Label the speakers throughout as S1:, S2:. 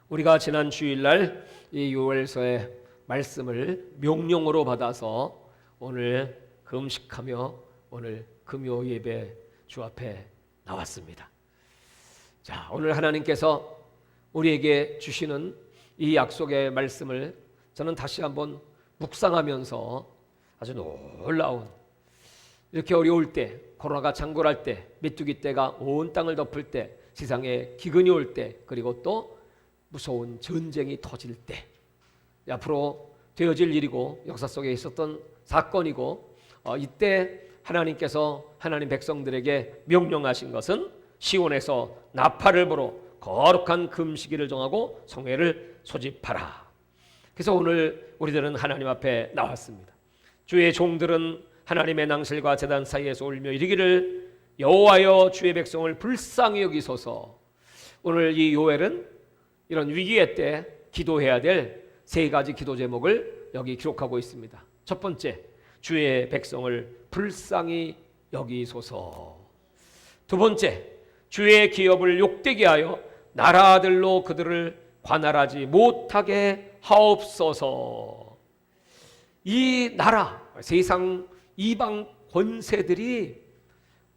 S1: 우리가 지난 주일날 이 요엘서의 말씀을 명령으로 받아서 오늘 금식하며 오늘 금요 예배 주 앞에 나왔습니다. 자, 오늘 하나님께서 우리에게 주시는 이 약속의 말씀을 저는 다시 한번 묵상하면서 아주 놀라운, 이렇게 어려울 때, 코로나가 창궐할 때, 메뚜기 떼가 온 땅을 덮을 때, 세상에 기근이 올 때, 그리고 또 무서운 전쟁이 터질 때, 앞으로 되어질 일이고 역사 속에 있었던 사건이고, 이때 하나님께서 하나님 백성들에게 명령하신 것은 시온에서 나팔을 불어 거룩한 금식일을 정하고 성회를 소집하라. 그래서 오늘 우리들은 하나님 앞에 나왔습니다. 주의 종들은 하나님의 낭실과 제단 사이에서 울며 이르기를 여호와여 주의 백성을 불쌍히 여기소서. 오늘 이 요엘은 이런 위기의 때 기도해야 될 세 가지 기도 제목을 여기 기록하고 있습니다. 첫 번째, 주의 백성을 불쌍히 여기소서. 두 번째, 주의 기업을 욕되게 하여 나라들로 그들을 관할하지 못하게 하옵소서. 이 나라, 세상 이방 권세들이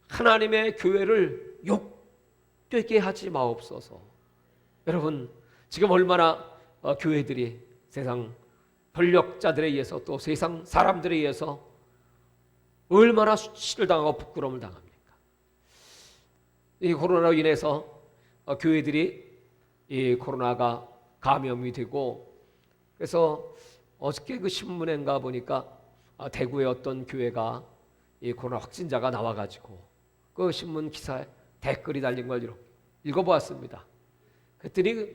S1: 하나님의 교회를 욕되게 하지 마옵소서. 여러분, 지금 얼마나 교회들이 세상 권력자들에 의해서, 또 세상 사람들에 의해서 얼마나 수치를 당하고 부끄러움을 당합니까? 이 코로나로 인해서 교회들이 이 코로나가 감염이 되고, 그래서 어저께 그 신문인가 보니까 대구의 어떤 교회가 이 코로나 확진자가 나와가지고 그 신문 기사에 댓글이 달린 걸 이렇게 읽어보았습니다. 그랬더니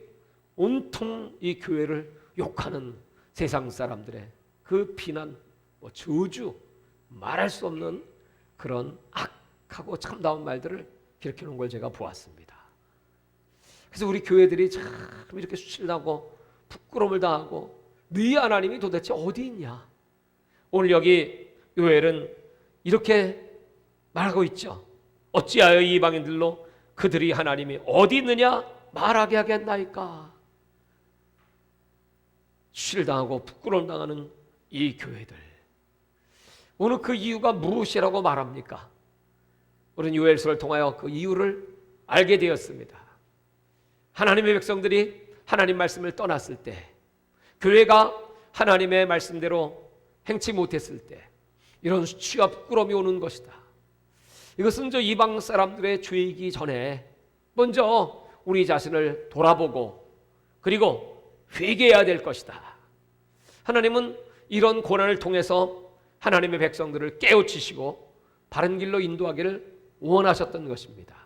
S1: 온통 이 교회를 욕하는 세상 사람들의 그 비난, 저주, 말할 수 없는 그런 악하고 참다운 말들을 기록해 놓은 걸 제가 보았습니다. 그래서 우리 교회들이 참 이렇게 수치를 당하고 부끄러움을 당하고, 너희 하나님이 도대체 어디 있냐? 오늘 여기 요엘은 이렇게 말하고 있죠. 어찌하여 이방인들로 그들이 하나님이 어디 있느냐 말하게 하겠나이까? 수치를 당하고 부끄러움 당하는 이 교회들, 오늘 그 이유가 무엇이라고 말합니까? 우리는 요엘서를 통하여 그 이유를 알게 되었습니다. 하나님의 백성들이 하나님 말씀을 떠났을 때, 교회가 하나님의 말씀대로 행치 못했을 때 이런 수치와 부끄러움이 오는 것이다. 이것은 저 이방 사람들의 죄이기 전에 먼저 우리 자신을 돌아보고 그리고 회개해야 될 것이다. 하나님은 이런 고난을 통해서 하나님의 백성들을 깨우치시고 바른 길로 인도하기를 원하셨던 것입니다.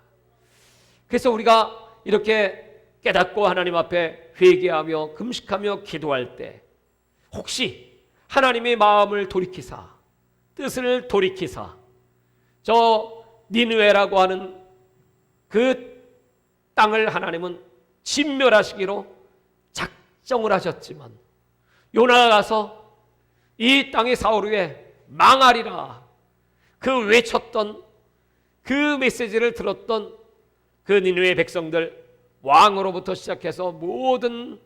S1: 그래서 우리가 이렇게 깨닫고 하나님 앞에 회개하며 금식하며 기도할 때, 혹시 하나님의 마음을 돌이키사, 뜻을 돌이키사 저 니느웨라고 하는 그 땅을 하나님은 진멸하시기로 작정을 하셨지만, 요나가 가서 이 땅이 사흘 후에 망하리라 그 외쳤던 그 메시지를 들었던 그 니느웨 백성들, 왕으로부터 시작해서 모든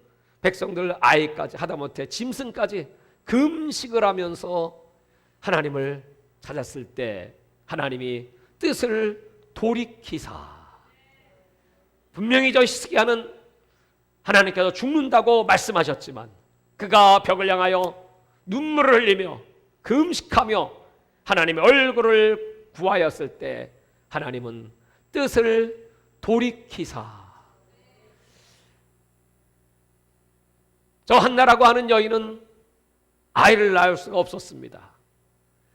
S1: 백성들, 아이까지 하다못해 짐승까지 금식을 하면서 하나님을 찾았을 때 하나님이 뜻을 돌이키사, 분명히 저 히스기야는 하나님께서 죽는다고 말씀하셨지만 그가 벽을 향하여 눈물을 흘리며 금식하며 하나님의 얼굴을 구하였을 때 하나님은 뜻을 돌이키사, 저 한나라고 하는 여인은 아이를 낳을 수가 없었습니다.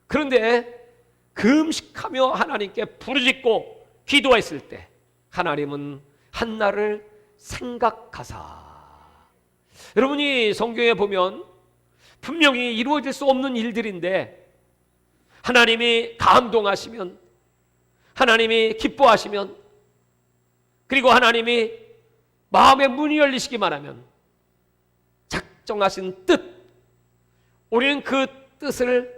S1: 그런데 금식하며 하나님께 부르짖고 기도했을 때 하나님은 한나를 생각하사, 여러분이 성경에 보면 분명히 이루어질 수 없는 일들인데 하나님이 감동하시면, 하나님이 기뻐하시면, 그리고 하나님이 마음의 문이 열리시기만 하면 작정하신 뜻, 우리는 그 뜻을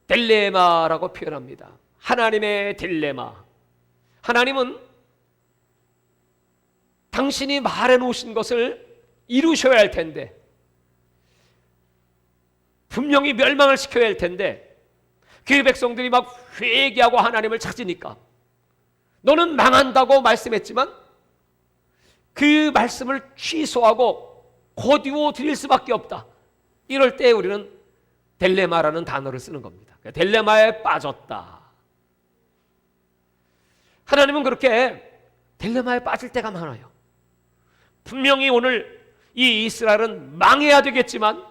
S1: 딜레마라고 표현합니다. 하나님의 딜레마. 하나님은 당신이 말해 놓으신 것을 이루셔야 할 텐데, 분명히 멸망을 시켜야 할 텐데, 그 백성들이 막 회개하고 하나님을 찾으니까 너는 망한다고 말씀했지만 그 말씀을 취소하고 거두어 드릴 수밖에 없다. 이럴 때 우리는 딜레마라는 단어를 쓰는 겁니다. 딜레마에 빠졌다. 하나님은 그렇게 딜레마에 빠질 때가 많아요. 분명히 오늘 이 이스라엘은 망해야 되겠지만,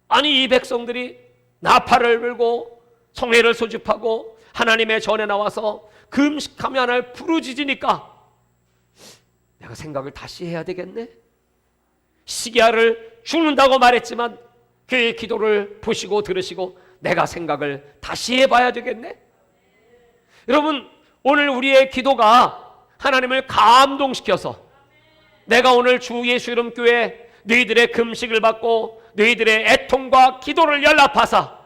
S1: 아니 이 백성들이 나팔을 불고 성회를 소집하고 하나님의 전에 나와서 금식하며 하나님을 부르짖으니까 내가 생각을 다시 해야 되겠네. 시기야를 죽는다고 말했지만 그의 기도를 보시고 들으시고 내가 생각을 다시 해봐야 되겠네. 여러분, 오늘 우리의 기도가 하나님을 감동시켜서 내가 오늘 주 예수 이름 교회 너희들의 금식을 받고 너희들의 애통과 기도를 연락하사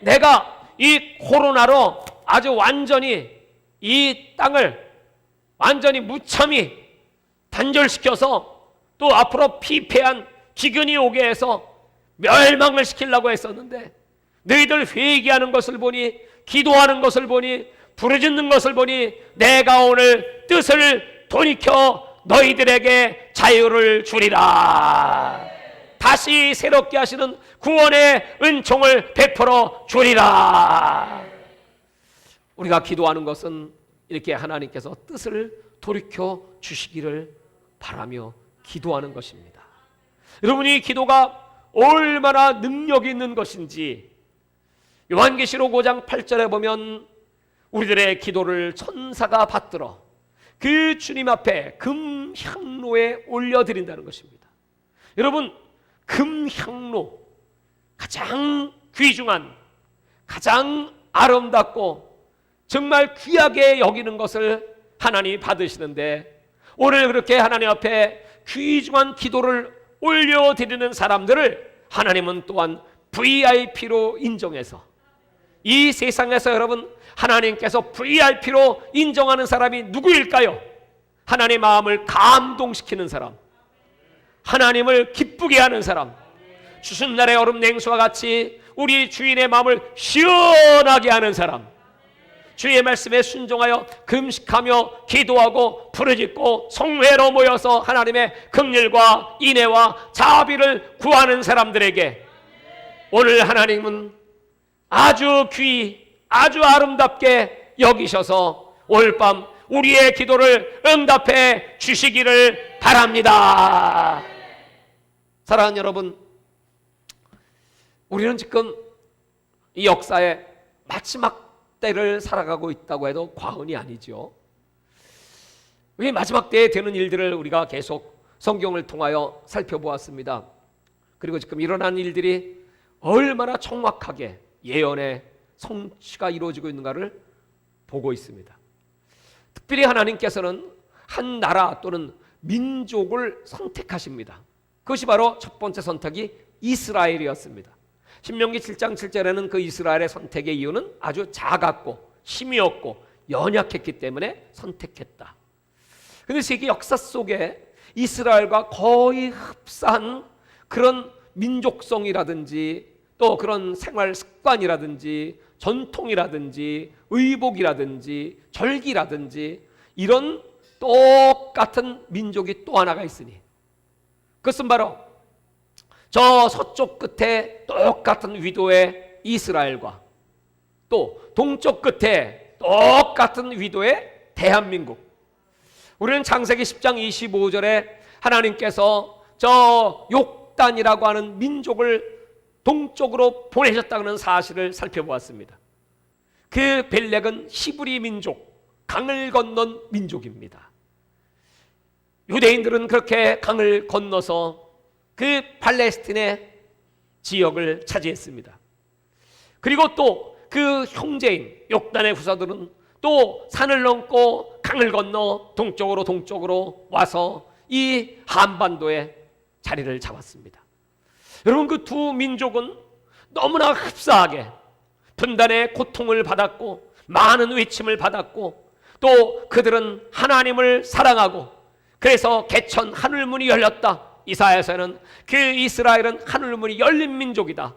S1: 내가 이 코로나로 아주 완전히 이 땅을 완전히 무참히 단절시켜서 또 앞으로 피폐한 기근이 오게 해서 멸망을 시키려고 했었는데, 너희들 회개하는 것을 보니, 기도하는 것을 보니, 부르짖는 것을 보니 내가 오늘 뜻을 돌이켜 너희들에게 자유를 주리라. 다시 새롭게 하시는 구원의 은총을 베풀어 주리라. 우리가 기도하는 것은 이렇게 하나님께서 뜻을 돌이켜 주시기를 바라며 기도하는 것입니다. 여러분이 기도가 얼마나 능력이 있는 것인지 요한계시록 5장 8절에 보면 우리들의 기도를 천사가 받들어 그 주님 앞에 금향로에 올려드린다는 것입니다. 여러분, 금향로, 가장 귀중한, 가장 아름답고 정말 귀하게 여기는 것을 하나님이 받으시는데, 오늘 그렇게 하나님 앞에 귀중한 기도를 올려드리는 사람들을 하나님은 또한 VIP로 인정해서, 이 세상에서 여러분 하나님께서 VIP로 인정하는 사람이 누구일까요? 하나님의 마음을 감동시키는 사람, 하나님을 기쁘게 하는 사람, 추순날의 얼음 냉수와 같이 우리 주인의 마음을 시원하게 하는 사람, 주의 말씀에 순종하여 금식하며 기도하고 부르짖고 성회로 모여서 하나님의 긍휼과 인애와 자비를 구하는 사람들에게 오늘 하나님은 아주 아주 아름답게 여기셔서 오늘 밤 우리의 기도를 응답해 주시기를 바랍니다. 사랑하는 여러분, 우리는 지금 이 역사의 마지막 때를 살아가고 있다고 해도 과언이 아니죠. 이 마지막 때에 되는 일들을 우리가 계속 성경을 통하여 살펴보았습니다. 그리고 지금 일어난 일들이 얼마나 정확하게 예언의 성취가 이루어지고 있는가를 보고 있습니다. 특별히 하나님께서는 한 나라 또는 민족을 선택하십니다. 그것이 바로 첫 번째 선택이 이스라엘이었습니다. 신명기 7장 7절에는 그 이스라엘의 선택의 이유는 아주 작았고 힘이 없고 연약했기 때문에 선택했다. 그런데 세계 역사 속에 이스라엘과 거의 흡사한 그런 민족성이라든지 또 그런 생활 습관이라든지 전통이라든지 의복이라든지 절기라든지 이런 똑같은 민족이 또 하나가 있으니, 그것은 바로 저 서쪽 끝에 똑같은 위도의 이스라엘과 또 동쪽 끝에 똑같은 위도의 대한민국. 우리는 창세기 10장 25절에 하나님께서 저 욕단이라고 하는 민족을 동쪽으로 보내셨다는 사실을 살펴보았습니다. 그 벨렉은 히브리 민족, 강을 건넌 민족입니다. 유대인들은 그렇게 강을 건너서 그 팔레스틴의 지역을 차지했습니다. 그리고 또 그 형제인 욕단의 후사들은 또 산을 넘고 강을 건너 동쪽으로 와서 이 한반도에 자리를 잡았습니다. 여러분, 그 두 민족은 너무나 흡사하게 분단의 고통을 받았고 많은 외침을 받았고 또 그들은 하나님을 사랑하고 그래서 개천 하늘문이 열렸다. 이사야서는 그 이스라엘은 하늘 문이 열린 민족이다.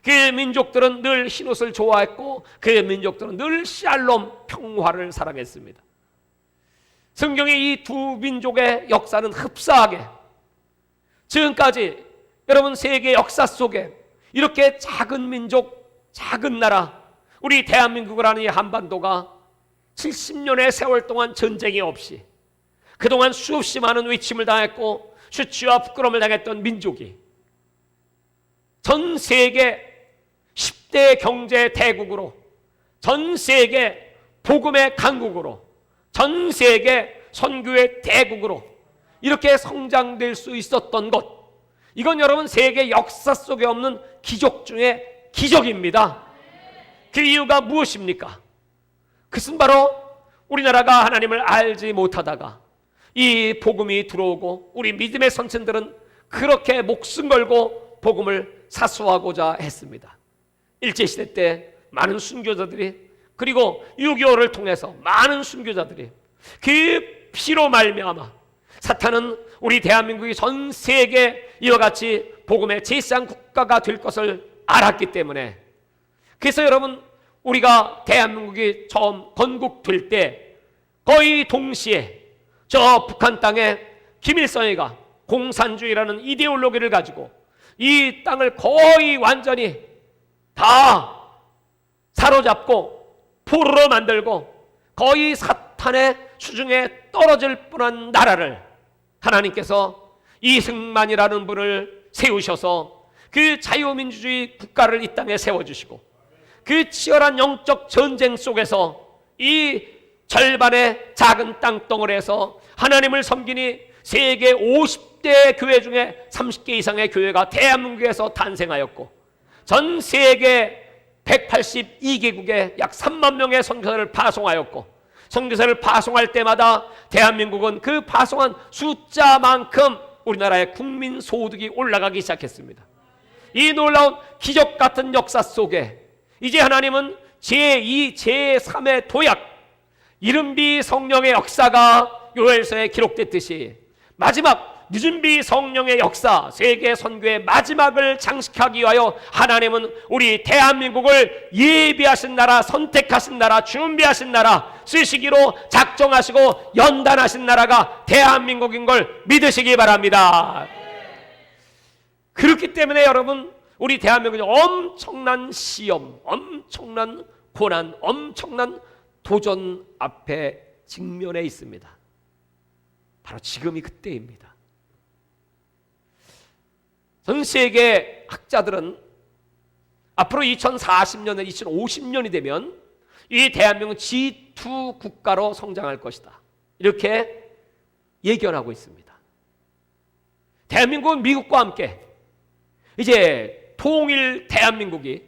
S1: 그 민족들은 늘 흰옷을 좋아했고 그 민족들은 늘 샬롬 평화를 사랑했습니다. 성경의 이 두 민족의 역사는 흡사하게 지금까지 여러분 세계 역사 속에 이렇게 작은 민족, 작은 나라, 우리 대한민국이라는 이 한반도가 70년의 세월 동안 전쟁이 없이 그동안 수없이 많은 위침을 당했고 수치와 부끄러움을 당했던 민족이 전 세계 10대 경제 대국으로, 전 세계 복음의 강국으로, 전 세계 선교의 대국으로 이렇게 성장될 수 있었던 것, 이건 여러분 세계 역사 속에 없는 기적 중에 기적입니다. 그 이유가 무엇입니까? 그것은 바로 우리나라가 하나님을 알지 못하다가 이 복음이 들어오고 우리 믿음의 선천들은 그렇게 목숨 걸고 복음을 사수하고자 했습니다. 일제시대 때 많은 순교자들이, 그리고 6.25를 통해서 많은 순교자들이, 그 피로 말미암아 사탄은 우리 대한민국이 전 세계 이와 같이 복음의 제사장 국가가 될 것을 알았기 때문에, 그래서 여러분 우리가 대한민국이 처음 건국될 때 거의 동시에 저 북한 땅에 김일성이가 공산주의라는 이데올로기를 가지고 이 땅을 거의 완전히 다 사로잡고 포로로 만들고 거의 사탄의 수중에 떨어질 뻔한 나라를 하나님께서 이승만이라는 분을 세우셔서 그 자유민주주의 국가를 이 땅에 세워주시고, 그 치열한 영적 전쟁 속에서 이 절반의 작은 땅덩어리에서 하나님을 섬기니 세계 50대 교회 중에 30개 이상의 교회가 대한민국에서 탄생하였고, 전 세계 182개국에 약 3만 명의 선교사를 파송하였고, 선교사를 파송할 때마다 대한민국은 그 파송한 숫자만큼 우리나라의 국민 소득이 올라가기 시작했습니다. 이 놀라운 기적 같은 역사 속에 이제 하나님은 제2, 제3의 도약, 이른비 성령의 역사가 요엘서에 기록됐듯이 마지막 늦은비 성령의 역사, 세계 선교의 마지막을 장식하기 위하여 하나님은 우리 대한민국을 예비하신 나라, 선택하신 나라, 준비하신 나라, 쓰시기로 작정하시고 연단하신 나라가 대한민국인 걸 믿으시기 바랍니다. 그렇기 때문에 여러분, 우리 대한민국이 엄청난 시험, 엄청난 고난, 엄청난 도전 앞에 직면해 있습니다. 바로 지금이 그때입니다. 전 세계 학자들은 앞으로 2040년에 2050년이 되면 이 대한민국은 G2 국가로 성장할 것이다, 이렇게 예견하고 있습니다. 대한민국은 미국과 함께 이제 통일 대한민국이,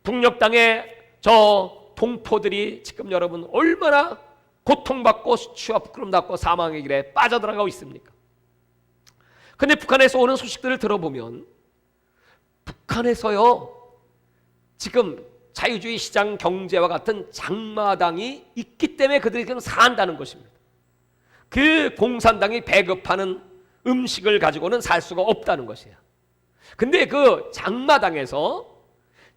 S1: 북녘 땅의 저 동포들이 지금 여러분 얼마나 고통받고 수치와 부끄러움 받고 사망의 길에 빠져들어가고 있습니까? 근데 북한에서 오는 소식들을 들어보면 북한에서요 지금 자유주의 시장 경제와 같은 장마당이 있기 때문에 그들이 그냥 산다는 것입니다. 그 공산당이 배급하는 음식을 가지고는 살 수가 없다는 것이에요. 근데 그 장마당에서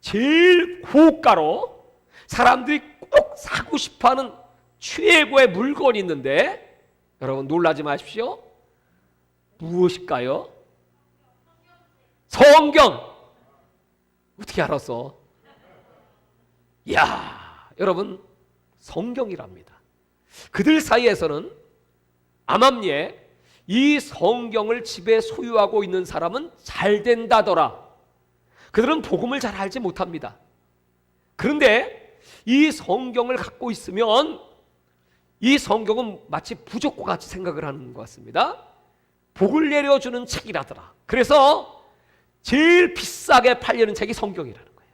S1: 제일 고가로 사람들이 꼭 사고 싶어하는 최고의 물건이 있는데, 여러분 놀라지 마십시오. 무엇일까요? 성경. 어떻게 알았어? 이야, 여러분 성경이랍니다. 그들 사이에서는 암암리에 이 성경을 집에 소유하고 있는 사람은 잘 된다더라. 그들은 복음을 잘 알지 못합니다. 그런데 이 성경을 갖고 있으면 이 성경은 마치 부족과 같이 생각을 하는 것 같습니다. 복을 내려주는 책이라더라. 그래서 제일 비싸게 팔리는 책이 성경이라는 거예요.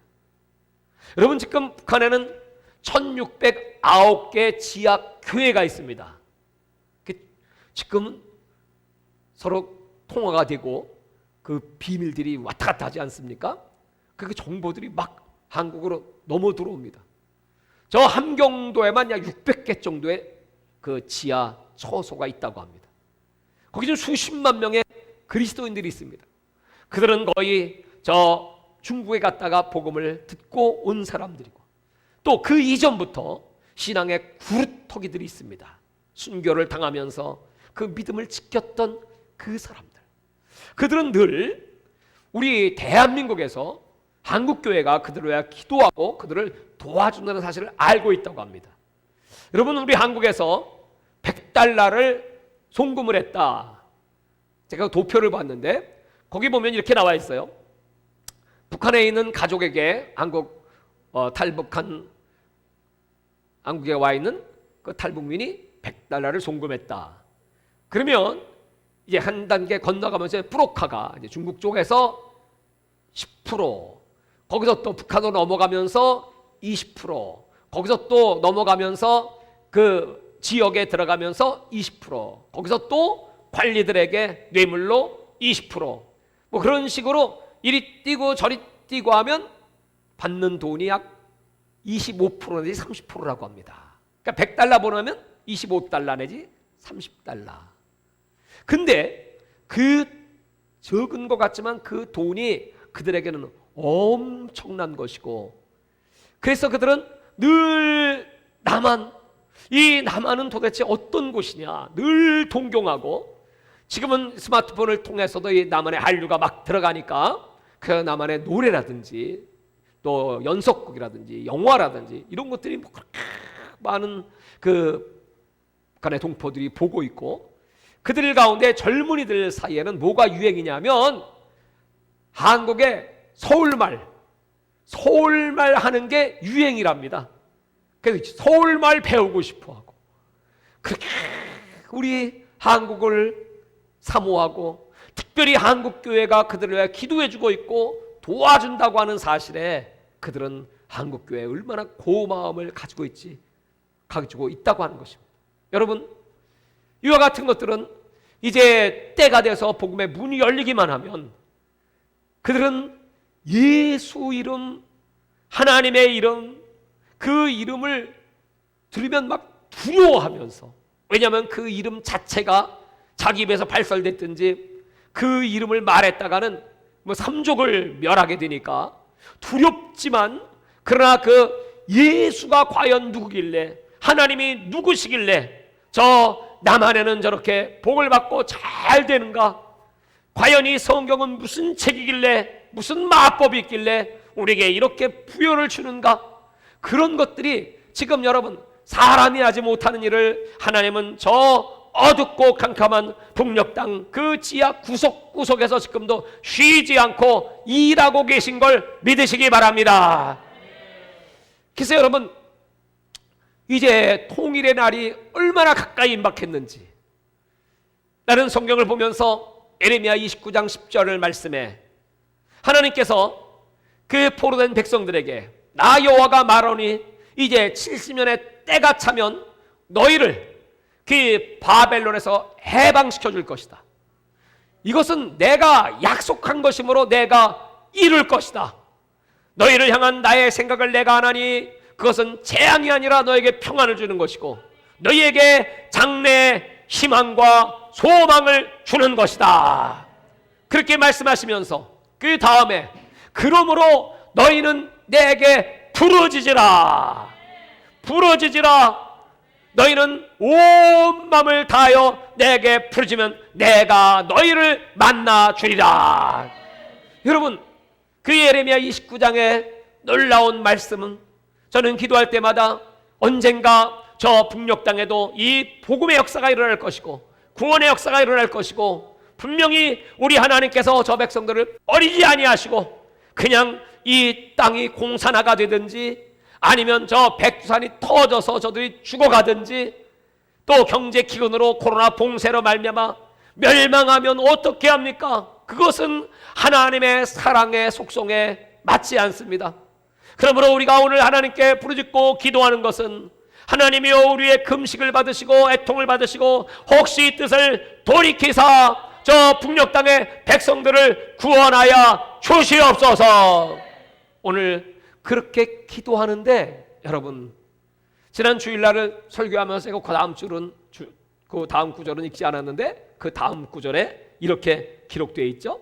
S1: 여러분 지금 북한에는 1609개 지하 교회가 있습니다. 지금 서로 통화가 되고 그 비밀들이 왔다 갔다 하지 않습니까? 그 정보들이 막 한국으로 넘어 들어옵니다. 저 함경도에만 약 600개 정도의 그 지하 처소가 있다고 합니다. 거기 좀 수십만 명의 그리스도인들이 있습니다. 그들은 거의 저 중국에 갔다가 복음을 듣고 온 사람들이고, 또 그 이전부터 신앙의 구루터기들이 있습니다. 순교를 당하면서 그 믿음을 지켰던 그 사람들. 그들은 늘 우리 대한민국에서 한국교회가 그들을 위해 기도하고 그들을 도와준다는 사실을 알고 있다고 합니다. 여러분, 우리 한국에서 100달러를 송금을 했다. 제가 도표를 봤는데 거기 보면 이렇게 나와 있어요. 북한에 있는 가족에게 탈북한 한국에 와 있는 그 탈북민이 100달러를 송금했다. 그러면 이제 한 단계 건너가면서 프로카가 이제 중국 쪽에서 10%, 거기서 또 북한으로 넘어가면서 20%, 거기서 또 넘어가면서 그 지역에 들어가면서 20%, 거기서 또 관리들에게 뇌물로 20%, 뭐 그런 식으로 이리 뛰고 저리 뛰고 하면 받는 돈이 약 25% 내지 30%라고 합니다. 그러니까 100달러 보내면 25달러 내지 30달러. 근데 그 적은 것 같지만 그 돈이 그들에게는 엄청난 것이고, 그래서 그들은 늘 이 남한은 도대체 어떤 곳이냐 늘 동경하고, 지금은 스마트폰을 통해서도 이 남한의 한류가 막 들어가니까 그 남한의 노래라든지 또 연속극이라든지 영화라든지 이런 것들이 뭐 그렇게 많은 그 북한의 동포들이 보고 있고, 그들 가운데 젊은이들 사이에는 뭐가 유행이냐면 한국의 서울말 하는 게 유행이랍니다. 그래서 서울말 배우고 싶어하고, 그렇게 우리 한국을 사모하고 특별히 한국교회가 그들을 위해 기도해주고 있고 도와준다고 하는 사실에 그들은 한국교회에 얼마나 고마움을 가지고 있다고 하는 것입니다. 여러분, 이와 같은 것들은 이제 때가 돼서 복음의 문이 열리기만 하면 그들은 예수 이름, 하나님의 이름, 그 이름을 들으면 막 두려워하면서, 왜냐하면 그 이름 자체가 자기 입에서 발설됐든지 그 이름을 말했다가는 뭐 삼족을 멸하게 되니까 두렵지만, 그러나 그 예수가 과연 누구길래, 하나님이 누구시길래 저 남한에는 저렇게 복을 받고 잘 되는가, 과연 이 성경은 무슨 책이길래, 무슨 마법이 있길래 우리에게 이렇게 부여를 주는가, 그런 것들이 지금 여러분 사람이 하지 못하는 일을 하나님은 저 어둡고 캄캄한 북녘 땅 그 지하 구석구석에서 지금도 쉬지 않고 일하고 계신 걸 믿으시기 바랍니다. 그래서 여러분, 이제 통일의 날이 얼마나 가까이 임박했는지, 나는 성경을 보면서 예레미야 29장 10절을 말씀에 하나님께서 그 포로된 백성들에게 나 여호와가 말하노니 이제 70년의 때가 차면 너희를 그 바벨론에서 해방시켜 줄 것이다. 이것은 내가 약속한 것이므로 내가 이룰 것이다. 너희를 향한 나의 생각을 내가 하나니 그것은 재앙이 아니라 너에게 평안을 주는 것이고 너희에게 장래의 희망과 소망을 주는 것이다. 그렇게 말씀하시면서 그 다음에 그러므로 너희는 내게 부르짖으라. 너희는 온 마음을 다하여 내게 부르짖으면 내가 너희를 만나 주리라. 여러분, 그 예레미야 29장의 놀라운 말씀은 저는 기도할 때마다 언젠가 저 북녘 땅에도 이 복음의 역사가 일어날 것이고 구원의 역사가 일어날 것이고, 분명히 우리 하나님께서 저 백성들을 버리지 아니하시고 그냥 이 땅이 공산화가 되든지 아니면 저 백두산이 터져서 저들이 죽어가든지 또 경제 기근으로 코로나 봉쇄로 말미암아 멸망하면 어떻게 합니까? 그것은 하나님의 사랑의 속성에 맞지 않습니다. 그러므로 우리가 오늘 하나님께 부르짖고 기도하는 것은 하나님이여 우리의 금식을 받으시고 애통을 받으시고 혹시 이 뜻을 돌이키사 저 북녘 땅의 백성들을 구원하여 주시옵소서. 오늘 그렇게 기도하는데 여러분, 지난 주일날을 설교하면서 그 다음 구절은 읽지 않았는데 그 다음 구절에 이렇게 기록되어 있죠.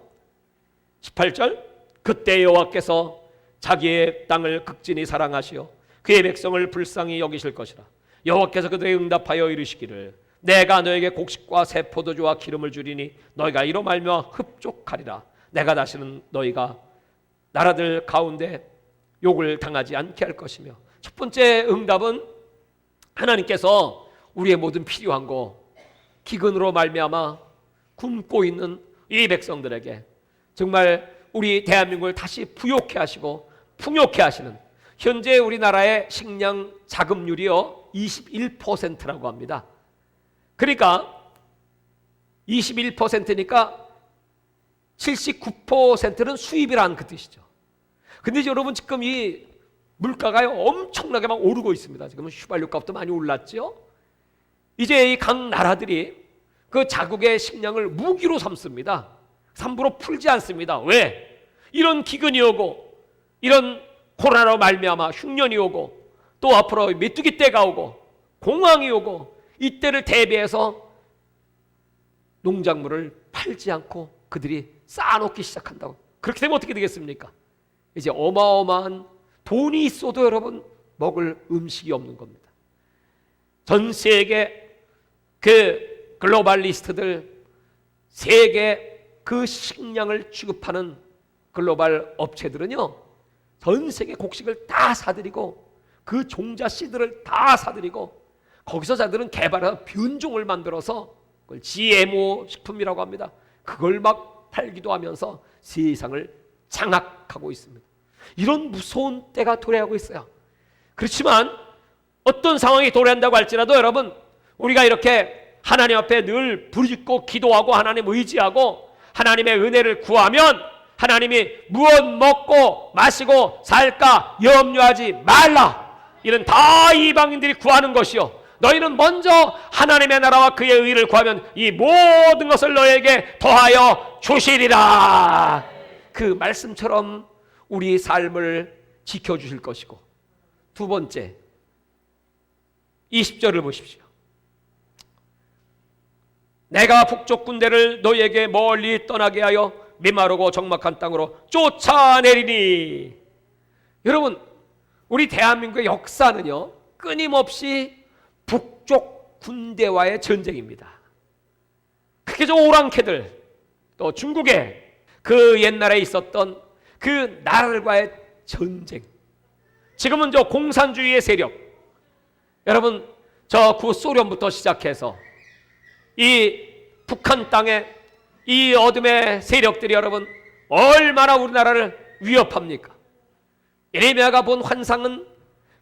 S1: 18절, 그때 여호와께서 자기의 땅을 극진히 사랑하시어 그의 백성을 불쌍히 여기실 것이라. 여호와께서 그들에게 응답하여 이르시기를 내가 너에게 곡식과 새 포도주와 기름을 주리니 너희가 이로 말미암아 흡족하리라. 내가 다시는 너희가 나라들 가운데 욕을 당하지 않게 할 것이며. 첫 번째 응답은 하나님께서 우리의 모든 필요한 거 기근으로 말미암아 굶고 있는 이 백성들에게 정말 우리 대한민국을 다시 부욕해 하시고 풍요케 하시는, 현재 우리나라의 식량 자급률이요 21%라고 합니다. 그러니까 21%니까 79%는 수입이라는 그 뜻이죠. 근데 여러분 지금 이 물가가 엄청나게 막 오르고 있습니다. 지금은 휘발유 값도 많이 올랐죠. 이제 이 각 나라들이 그 자국의 식량을 무기로 삼습니다. 함부로 풀지 않습니다. 왜? 이런 기근이 오고 이런 코로나로 말미암아 흉년이 오고 또 앞으로 메뚜기 때가 오고 공황이 오고 이때를 대비해서 농작물을 팔지 않고 그들이 쌓아놓기 시작한다고. 그렇게 되면 어떻게 되겠습니까? 이제 어마어마한 돈이 있어도 여러분 먹을 음식이 없는 겁니다. 전 세계 그 글로벌리스트들, 세계 그 식량을 취급하는 글로벌 업체들은요 전 세계 곡식을 다 사들이고 그 종자 씨들을 다 사들이고 거기서 자들은 개발해서 변종을 만들어서 그걸 GMO 식품이라고 합니다. 그걸 막 팔기도 하면서 세상을 장악하고 있습니다. 이런 무서운 때가 도래하고 있어요. 그렇지만 어떤 상황이 도래한다고 할지라도 여러분 우리가 이렇게 하나님 앞에 늘 부르짖고 기도하고 하나님 의지하고 하나님의 은혜를 구하면 하나님이 무엇 먹고 마시고 살까 염려하지 말라. 이는 다 이방인들이 구하는 것이요 너희는 먼저 하나님의 나라와 그의 의를 구하면 이 모든 것을 너에게 더하여 주시리라. 그 말씀처럼 우리 삶을 지켜주실 것이고, 두 번째 20절을 보십시오. 내가 북쪽 군대를 너희에게 멀리 떠나게 하여 메마르고 적막한 땅으로 쫓아내리니. 여러분 우리 대한민국의 역사는요 끊임없이 북쪽 군대와의 전쟁입니다. 그게 저 오랑캐들 또 중국의 그 옛날에 있었던 그 나라들과의 전쟁. 지금은 저 공산주의의 세력, 여러분 저 구소련부터 시작해서 이 북한 땅에 이 어둠의 세력들이 여러분 얼마나 우리나라를 위협합니까? 예레미야가 본 환상은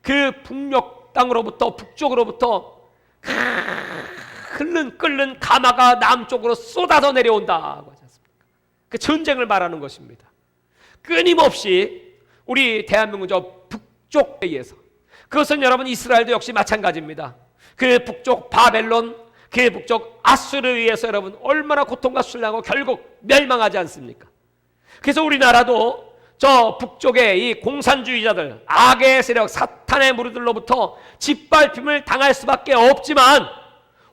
S1: 그 북녘 땅으로부터 북쪽으로부터 끓는 가마가 남쪽으로 쏟아져 내려온다고 하지 않습니까? 그 전쟁을 말하는 것입니다. 끊임없이 우리 대한민국 저 북쪽에 의해서, 그것은 여러분 이스라엘도 역시 마찬가지입니다. 그 북쪽 바벨론, 그 북쪽 아수르에 의해서 여러분 얼마나 고통과 순례하고 결국 멸망하지 않습니까? 그래서 우리나라도 저 북쪽의 이 공산주의자들, 악의 세력, 사탄의 무리들로부터 짓밟힘을 당할 수밖에 없지만,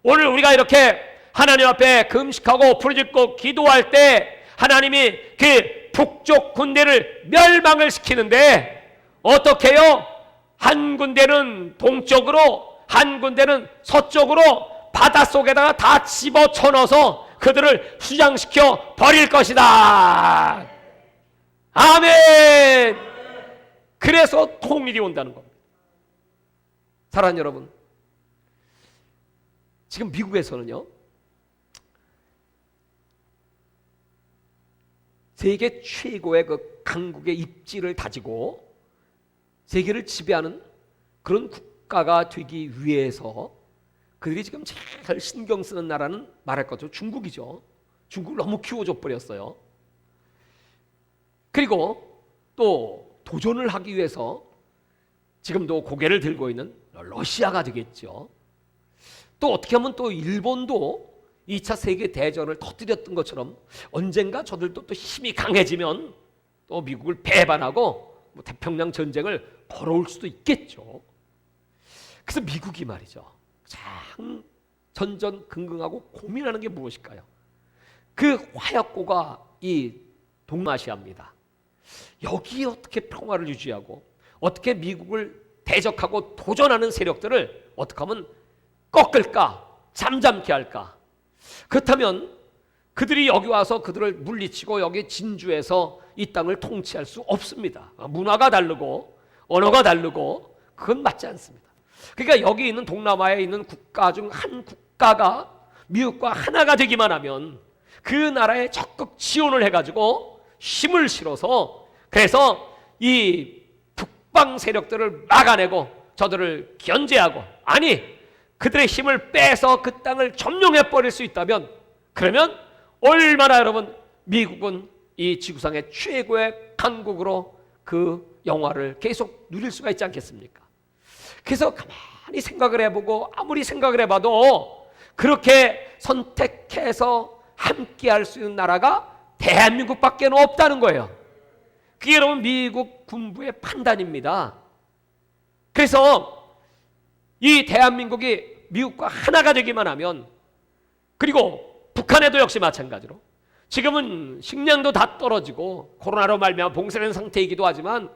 S1: 오늘 우리가 이렇게 하나님 앞에 금식하고 부르짖고 기도할 때 하나님이 그 북쪽 군대를 멸망을 시키는데 어떻게 해요? 한 군대는 동쪽으로, 한 군대는 서쪽으로 바닷속에다가 다 집어쳐 넣어서 그들을 수장시켜 버릴 것이다. 아멘. 그래서 통일이 온다는 겁니다. 사랑하는 여러분, 지금 미국에서는요 세계 최고의 그 강국의 입지를 다지고 세계를 지배하는 그런 국가가 되기 위해서 그들이 지금 제일 신경 쓰는 나라는 말할 것도 중국이죠. 중국을 너무 키워줘 버렸어요. 그리고 또 도전을 하기 위해서 지금도 고개를 들고 있는 러시아가 되겠죠. 또 어떻게 하면 또 일본도 2차 세계대전을 터뜨렸던 것처럼 언젠가 저들도 또 힘이 강해지면 또 미국을 배반하고 뭐 태평양 전쟁을 벌어올 수도 있겠죠. 그래서 미국이 말이죠 참 전전긍긍하고 고민하는 게 무엇일까요? 그 화약고가 이 동아시아입니다. 여기에 어떻게 평화를 유지하고 어떻게 미국을 대적하고 도전하는 세력들을 어떻게 하면 꺾을까, 잠잠케 할까? 그렇다면 그들이 여기 와서 그들을 물리치고 여기 진주에서 이 땅을 통치할 수 없습니다. 문화가 다르고 언어가 다르고 그건 맞지 않습니다. 그러니까 여기 있는 동남아에 있는 국가 중 한 국가가 미국과 하나가 되기만 하면 그 나라에 적극 지원을 해가지고 힘을 실어서 그래서 이 북방 세력들을 막아내고 저들을 견제하고, 아니 그들의 힘을 빼서 그 땅을 점령해 버릴 수 있다면, 그러면 얼마나 여러분 미국은 이 지구상의 최고의 강국으로 그 영화를 계속 누릴 수가 있지 않겠습니까? 그래서 가만히 생각을 해보고 아무리 생각을 해봐도 그렇게 선택해서 함께 할 수 있는 나라가 대한민국밖에 없다는 거예요. 그게 여러분 미국 군부의 판단입니다. 그래서 이 대한민국이 미국과 하나가 되기만 하면, 그리고 북한에도 역시 마찬가지로 지금은 식량도 다 떨어지고 코로나로 말미암아 봉쇄된 상태이기도 하지만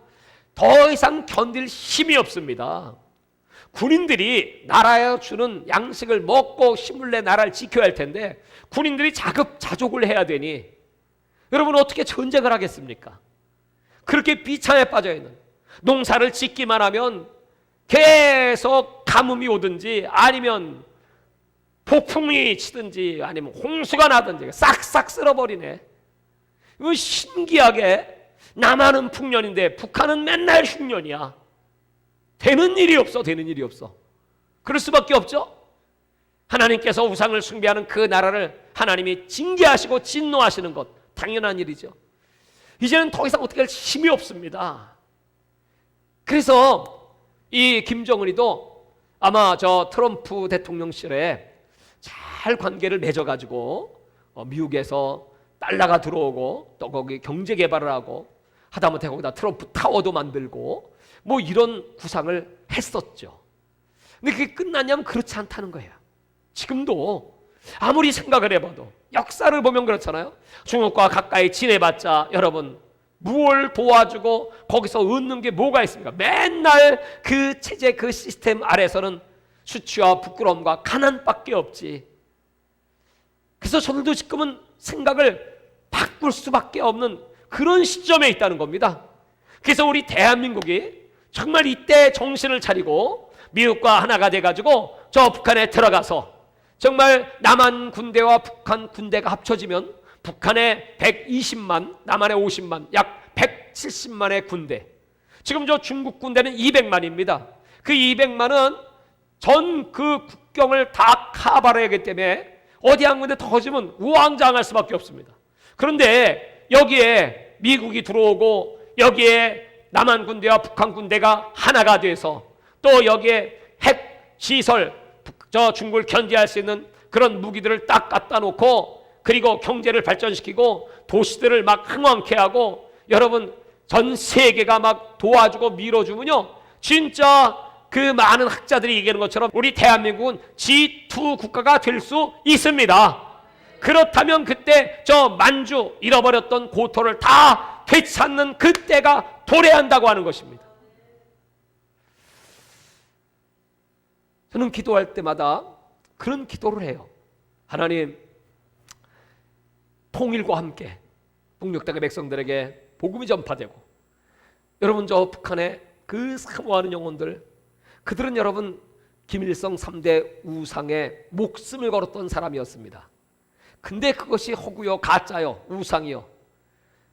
S1: 더 이상 견딜 힘이 없습니다. 군인들이 나라에 주는 양식을 먹고 힘을 내 나라를 지켜야 할 텐데 군인들이 자급자족을 해야 되니 여러분 어떻게 전쟁을 하겠습니까? 그렇게 비참에 빠져 있는, 농사를 짓기만 하면 계속 가뭄이 오든지 아니면 폭풍이 치든지 아니면 홍수가 나든지 싹싹 쓸어버리네. 이거 신기하게 남한은 풍년인데 북한은 맨날 흉년이야. 되는 일이 없어. 그럴 수밖에 없죠. 하나님께서 우상을 숭배하는 그 나라를 하나님이 징계하시고 진노하시는 것 당연한 일이죠. 이제는 더 이상 어떻게 할 힘이 없습니다. 그래서 이 김정은이도 아마 저 트럼프 대통령실에 잘 관계를 맺어가지고 미국에서 달러가 들어오고 또 거기 경제 개발을 하고 하다못해 거기다 트럼프 타워도 만들고 뭐 이런 구상을 했었죠. 근데 그게 끝났냐면 그렇지 않다는 거예요. 지금도 아무리 생각을 해봐도 역사를 보면 그렇잖아요. 중국과 가까이 지내봤자 여러분 뭘 도와주고 거기서 얻는 게 뭐가 있습니까? 맨날 그 체제 그 시스템 아래서는 수치와 부끄러움과 가난밖에 없지. 그래서 저들도 지금은 생각을 바꿀 수밖에 없는 그런 시점에 있다는 겁니다. 그래서 우리 대한민국이 정말 이때 정신을 차리고 미국과 하나가 돼가지고 저 북한에 들어가서 정말 남한 군대와 북한 군대가 합쳐지면 북한의 120만, 남한의 50만, 약 170만의 군대. 지금 저 중국 군대는 200만입니다. 그 200만은 전 그 국경을 다 커버해야 하기 때문에 어디 한 군데 터지면 우왕좌왕할 수밖에 없습니다. 그런데 여기에 미국이 들어오고 여기에 남한 군대와 북한 군대가 하나가 돼서 또 여기에 핵 시설, 저 중국을 견제할 수 있는 그런 무기들을 딱 갖다 놓고 그리고 경제를 발전시키고 도시들을 막 흥왕케 하고 여러분 전 세계가 막 도와주고 밀어주면요 진짜 그 많은 학자들이 얘기하는 것처럼 우리 대한민국은 G2 국가가 될 수 있습니다. 그렇다면 그때 저 만주 잃어버렸던 고토를 다 되찾는 그때가 도래한다고 하는 것입니다. 저는 기도할 때마다 그런 기도를 해요. 하나님, 통일과 함께 북녘 땅의 백성들에게 복음이 전파되고 여러분 저 북한의 그 사모하는 영혼들, 그들은 여러분 김일성 3대 우상에 목숨을 걸었던 사람이었습니다. 근데 그것이 허구요 가짜요 우상이요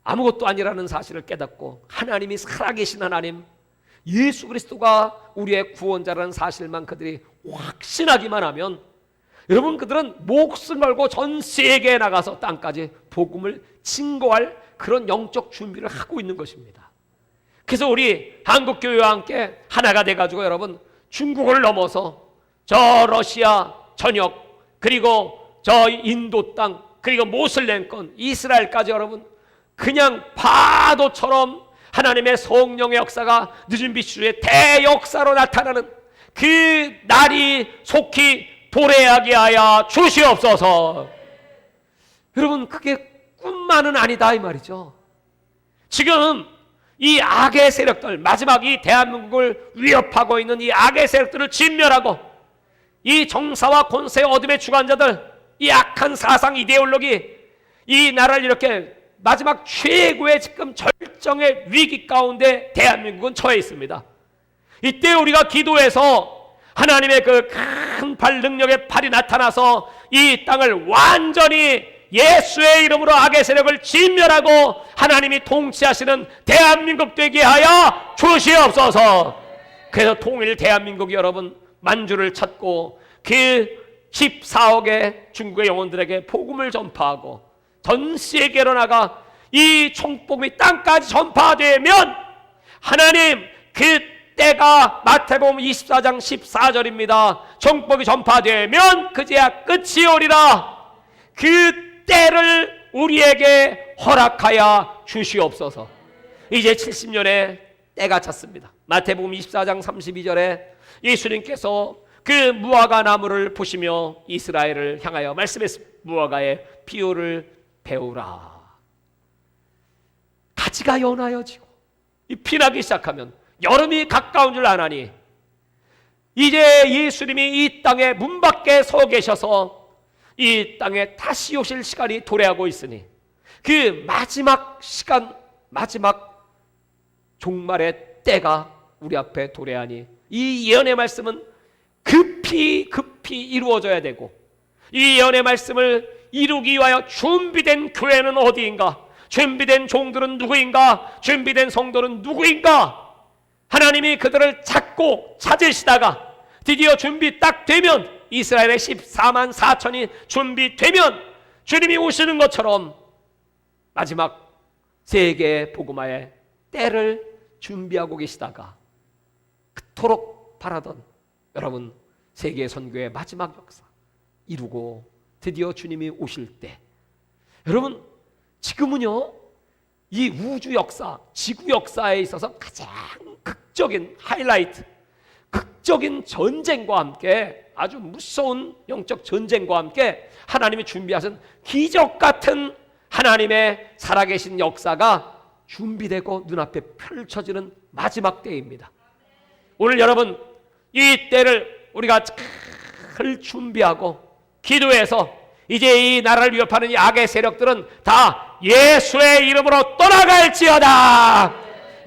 S1: 아무것도 아니라는 사실을 깨닫고 하나님이 살아계신 하나님, 예수 그리스도가 우리의 구원자라는 사실만 그들이 확신하기만 하면 여러분 그들은 목숨 걸고 전 세계에 나가서 땅까지 복음을 증거할 그런 영적 준비를 하고 있는 것입니다. 그래서 우리 한국교회와 함께 하나가 돼가지고 여러분 중국을 넘어서 저 러시아 전역 그리고 저 인도 땅 그리고 모슬렘권 이스라엘까지 여러분 그냥 파도처럼 하나님의 성령의 역사가 늦은 빛의 대역사로 나타나는 그 날이 속히 도래하게 하여 주시옵소서. 여러분, 그게 꿈만은 아니다 이 말이죠. 지금 이 악의 세력들, 마지막 이 대한민국을 위협하고 있는 이 악의 세력들을 진멸하고 이 정사와 권세의 어둠의 주관자들, 이 악한 사상 이데올로기, 이 나라를 이렇게 마지막 최고의 지금 절정의 위기 가운데 대한민국은 처해 있습니다. 이때 우리가 기도해서 하나님의 그 큰 발 능력의 팔이 나타나서 이 땅을 완전히 예수의 이름으로 악의 세력을 진멸하고 하나님이 통치하시는 대한민국 되게 하여 주시옵소서. 그래서 통일 대한민국이 여러분 만주를 찾고 그 14억의 중국의 영혼들에게 복음을 전파하고 전 세계로 나가 이 총복음이 땅까지 전파되면 하나님 그 때가 마태복음 24장 14절입니다. 총복음이 전파되면 그제야 끝이 오리라. 그 때를 우리에게 허락하여 주시옵소서. 이제 70년의 때가 찼습니다. 마태복음 24장 32절에 예수님께서 그 무화과 나무를 보시며 이스라엘을 향하여 말씀했습니다. 무화과의 비유를 배우라. 가지가 연하여지고 이 피나기 시작하면 여름이 가까운 줄 아나니 이제 예수님이 이 땅의 문 밖에 서 계셔서 이 땅에 다시 오실 시간이 도래하고 있으니 그 마지막 시간, 마지막 종말의 때가 우리 앞에 도래하니 이 예언의 말씀은 급히 이루어져야 되고 이 예언의 말씀을 이루기 위하여 준비된 교회는 어디인가? 준비된 종들은 누구인가? 준비된 성도는 누구인가? 하나님이 그들을 찾고 찾으시다가 드디어 준비 딱 되면 이스라엘의 14만 4천이 준비되면 주님이 오시는 것처럼 마지막 세계 복음화의 때를 준비하고 계시다가 그토록 바라던 여러분 세계 선교의 마지막 역사 이루고 드디어 주님이 오실 때 여러분 지금은요 이 우주 역사, 지구 역사에 있어서 가장 극적인 하이라이트, 극적인 전쟁과 함께 아주 무서운 영적 전쟁과 함께 하나님이 준비하신 기적 같은 하나님의 살아계신 역사가 준비되고 눈앞에 펼쳐지는 마지막 때입니다. 오늘 여러분 이 때를 우리가 잘 준비하고 기도해서 이제 이 나라를 위협하는 이 악의 세력들은 다 예수의 이름으로 떠나갈지어다.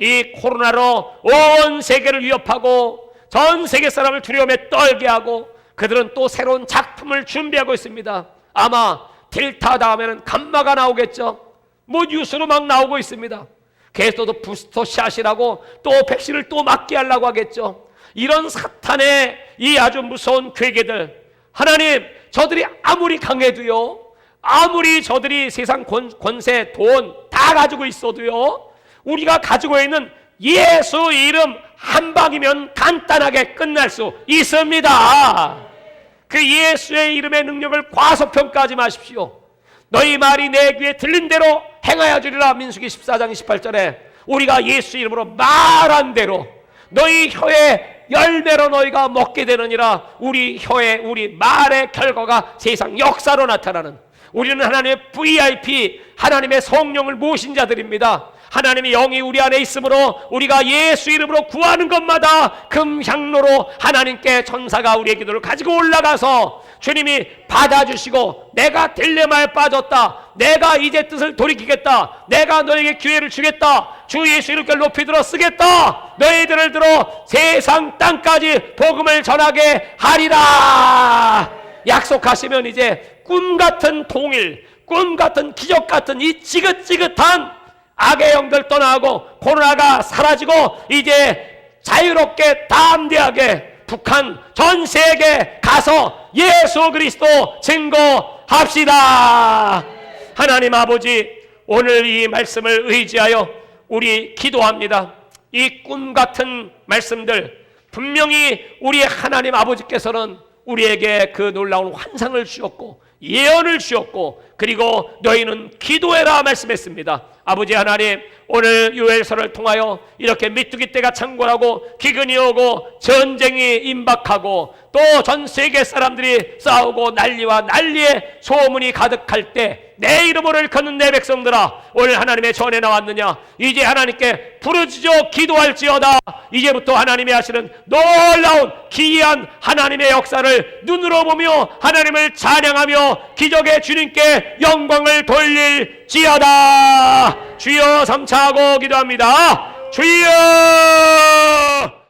S1: 이 코로나로 온 세계를 위협하고 전 세계 사람을 두려움에 떨게 하고 그들은 또 새로운 작품을 준비하고 있습니다. 아마 델타 다음에는 감마가 나오겠죠. 뭐 뉴스로 막 나오고 있습니다. 그래서 또 부스터 샷이라고 또 백신을 또 맞게 하려고 하겠죠. 이런 사탄의 이 아주 무서운 괴계들, 하나님 저들이 아무리 강해도요, 아무리 저들이 세상 권세, 돈 다 가지고 있어도요, 우리가 가지고 있는 예수 이름 한 방이면 간단하게 끝날 수 있습니다. 그 예수의 이름의 능력을 과소평가하지 마십시오. 너희 말이 내 귀에 들린 대로 행하여 주리라. 민수기 14장 28절에 우리가 예수 이름으로 말한 대로 너희 혀의 열매로 너희가 먹게 되느니라. 우리 혀의 우리 말의 결과가 세상 역사로 나타나는, 우리는 하나님의 VIP, 하나님의 성령을 모신 자들입니다. 하나님의 영이 우리 안에 있으므로 우리가 예수 이름으로 구하는 것마다 금향로로 하나님께 천사가 우리의 기도를 가지고 올라가서 주님이 받아주시고, 내가 딜레마에 빠졌다, 내가 이제 뜻을 돌이키겠다, 내가 너에게 기회를 주겠다, 주 예수 이름께 높이 들어 쓰겠다, 너희들을 들어 세상 땅까지 복음을 전하게 하리라 약속하시면 이제 꿈같은 통일, 꿈같은 기적같은 이 지긋지긋한 악의 영들 떠나고 코로나가 사라지고 이제 자유롭게 담대하게 북한 전 세계 가서 예수 그리스도 증거합시다. 하나님 아버지, 오늘 이 말씀을 의지하여 우리 기도합니다. 이 꿈같은 말씀들, 분명히 우리 하나님 아버지께서는 우리에게 그 놀라운 환상을 주었고 예언을 주었고, 그리고 너희는 기도해라 말씀했습니다. 아버지 하나님, 오늘 요엘서를 통하여 이렇게 메뚜기 떼가 창궐하고 기근이 오고 전쟁이 임박하고 또 전 세계 사람들이 싸우고 난리와 난리의 소문이 가득할 때 내 이름을 일컫는 내 백성들아, 오늘 하나님의 전에 나왔느냐? 이제 하나님께 부르짖어 기도할지어다. 이제부터 하나님이 하시는 놀라운 기이한 하나님의 역사를 눈으로 보며 하나님을 찬양하며 기적의 주님께 영광을 돌릴지어다. 주여 삼차하고 기도합니다. 주여.